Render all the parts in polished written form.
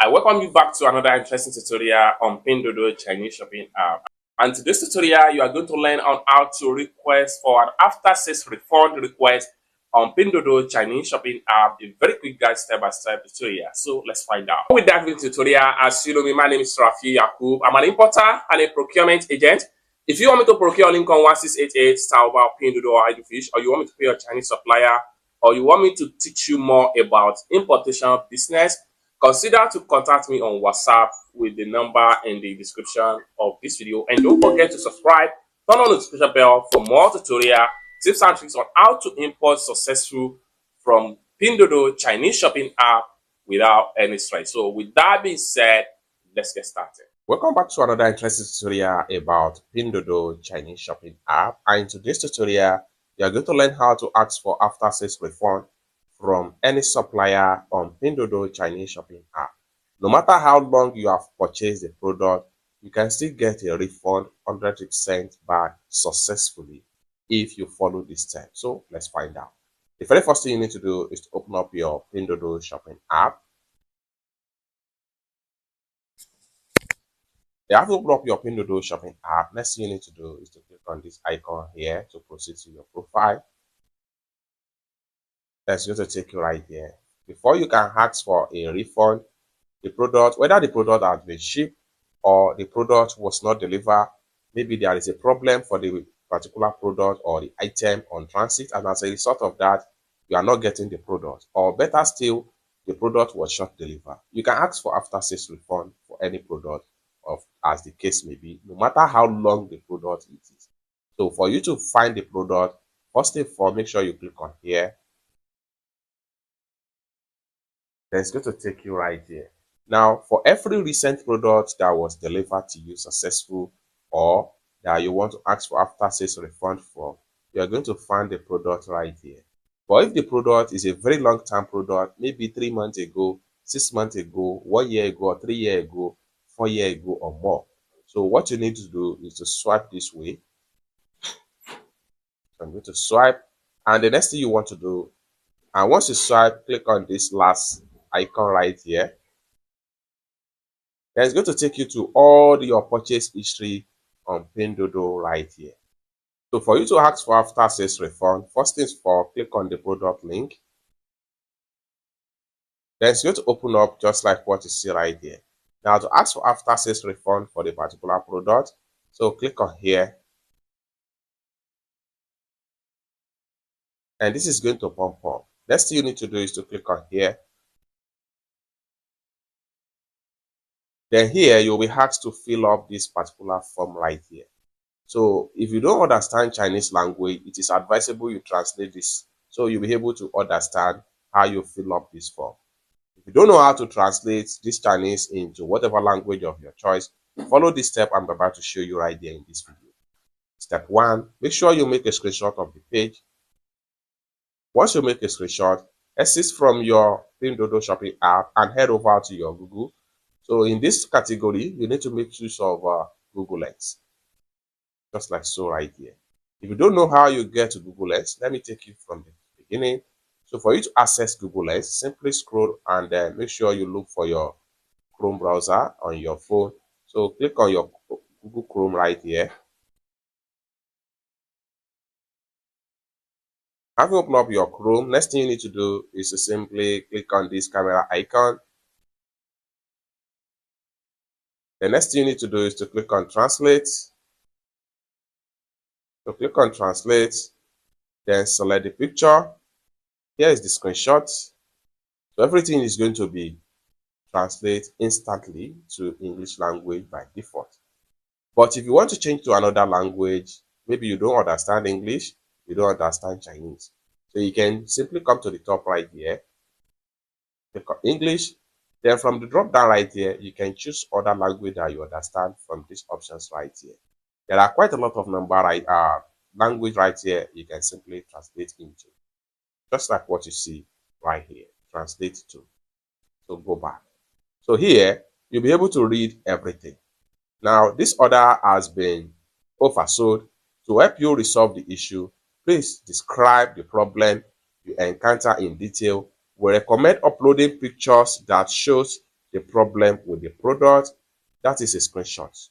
I welcome you back to another interesting tutorial on Pinduoduo Chinese shopping app. And today's tutorial, you are going to learn on how to request for an after-sales refund request on Pinduoduo Chinese shopping app. A very quick guide step-by-step tutorial. So let's find out. With that tutorial, as you know me, my name is Rafi Yakub. I'm an importer and a procurement agent. If you want me to procure Lincoln 1688, Taobao, Pinduoduo, or Fish, or you want me to pay your Chinese supplier, or you want me to teach you more about importation business, consider to contact me on WhatsApp with the number in the description of this video. And don't forget to subscribe, turn on the notification bell for more tutorial tips and tricks on how to import successful from Pinduoduo Chinese shopping app without any stress. So with that being said, let's get started. Welcome back to another interesting tutorial about Pinduoduo Chinese shopping app. And in today's tutorial, you are going to learn how to ask for after-sales refund from any supplier on Pinduoduo Chinese shopping app. No matter how long you have purchased the product, you can still get a refund 100% back successfully if you follow this step. So let's find out. The very first thing you need to do is to open up your Pinduoduo shopping app. You have to open up your Pinduoduo shopping app. Next thing you need to do is to click on this icon here to proceed to your profile. That's going to take you right here. Before you can ask for a refund, the product, whether the product has been shipped or the product was not delivered, maybe there is a problem for the particular product or the item on transit, and as a result of that, you are not getting the product, or better still, the product was short delivered. You can ask for after sales refund for any product, of as the case may be, no matter how long the product is. So for you to find the product, first of all, make sure you click on here. Then it's going to take you right here. Now, for every recent product that was delivered to you successful, or that you want to ask for after sales refund for, you are going to find the product right here. But if the product is a very long term product, maybe 3 months ago, 6 months ago, 1 year ago, 3 years ago, 4 years ago, or more, so what you need to do is to swipe this way. So I'm going to swipe, and the next thing you want to do, and once you swipe, click on this last icon right here. Then it's going to take you to all your purchase history on Pinduoduo right here. So for you to ask for after sales refund, first things first, click on the product link. Then it's going to open up just like what you see right here. Now to ask for after sales refund for the particular product, so click on here. And this is going to pop up. Next thing you need to do is to click on here. Then here you'll be asked to fill up this particular form right here. So if you don't understand Chinese language, it is advisable you translate this so you'll be able to understand how you fill up this form. If you don't know how to translate this Chinese into whatever language of your choice, follow this step I'm about to show you right there in this video. Step 1, make sure you make a screenshot of the page. Once you make a screenshot, exit from your Pinduoduo shopping app and head over to your Google. So in this category, you need to make use of Google Lens, just like so right here. If you don't know how you get to Google Lens, let me take you from the beginning. So for you to access Google Lens, simply scroll and then make sure you look for your Chrome browser on your phone. So click on your Google Chrome right here. Having opened up your Chrome, next thing you need to do is to simply click on this camera icon. The next thing you need to do is to click on Translate. So click on Translate, then select the picture. Here is the screenshot. So everything is going to be translated instantly to English language by default. But if you want to change to another language, maybe you don't understand English, you don't understand Chinese, so you can simply come to the top right here, click on English. Then from the drop down right here, you can choose other language that you understand from these options right here. There are quite a lot of language right here you can simply translate into, just like what you see right here, translate to. So go back. So here, you'll be able to read everything. Now, this order has been oversold. To help you resolve the issue, please describe the problem you encounter in detail. We recommend uploading pictures that shows the problem with the product. That is a screenshot.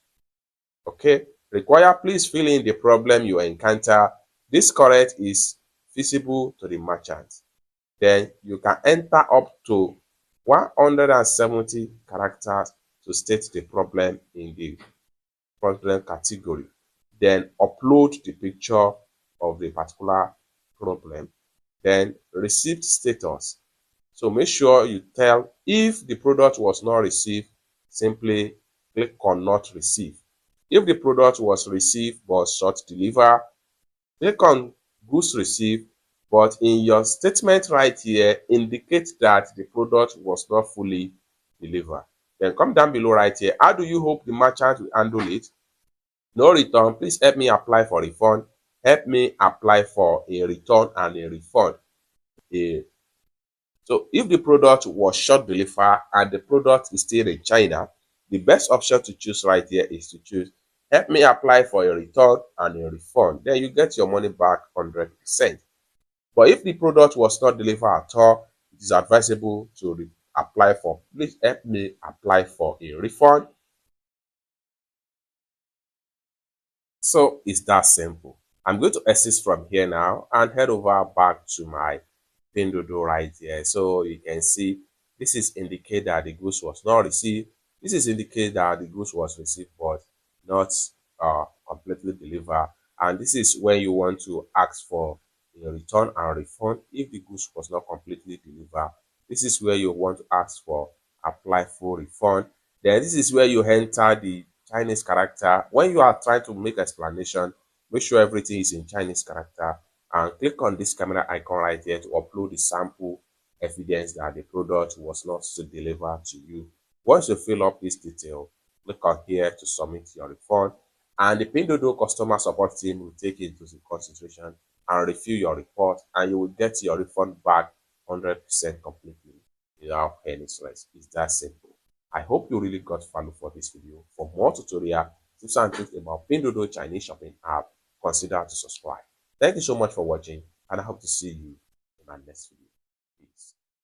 Okay. Require, please fill in the problem you encounter. This correct is visible to the merchant. Then you can enter up to 170 characters to state the problem in the problem category. Then upload the picture of the particular problem. Then received status. So make sure you tell if the product was not received, simply click on not receive. If the product was received but short deliver, click on goods received, but in your statement right here, indicate that the product was not fully delivered. Then come down below right here. How do you hope the merchant will handle it? No return. Please help me apply for refund. Help me apply for a return and a refund. So if the product was short delivered and the product is still in China, the best option to choose right here is to choose help me apply for a return and a refund. Then you get your money back 100%. But if the product was not delivered at all, it is advisable to apply for, please help me apply for a refund. So it's that simple. I'm going to exit from here now and head over back to my Pinduoduo right here. So you can see this is indicate that the goods was not received. This is indicate that the goods was received but not completely delivered. And this is when you want to ask for a return and refund if the goods was not completely delivered. This is where you want to ask for apply for refund. Then this is where you enter the Chinese character. When you are trying to make explanation, make sure everything is in Chinese character and click on this camera icon right here to upload the sample evidence that the product was not delivered to you. Once you fill up this detail, click on here to submit your refund, and the Pinduoduo customer support team will take it into consideration and review your report, and you will get your refund back 100% completely without any stress. It's that simple. I hope you really got value for this video. For more tutorial, tips and tricks about Pinduoduo Chinese shopping app, consider to subscribe. Thank you so much for watching, and I hope to see you in my next video.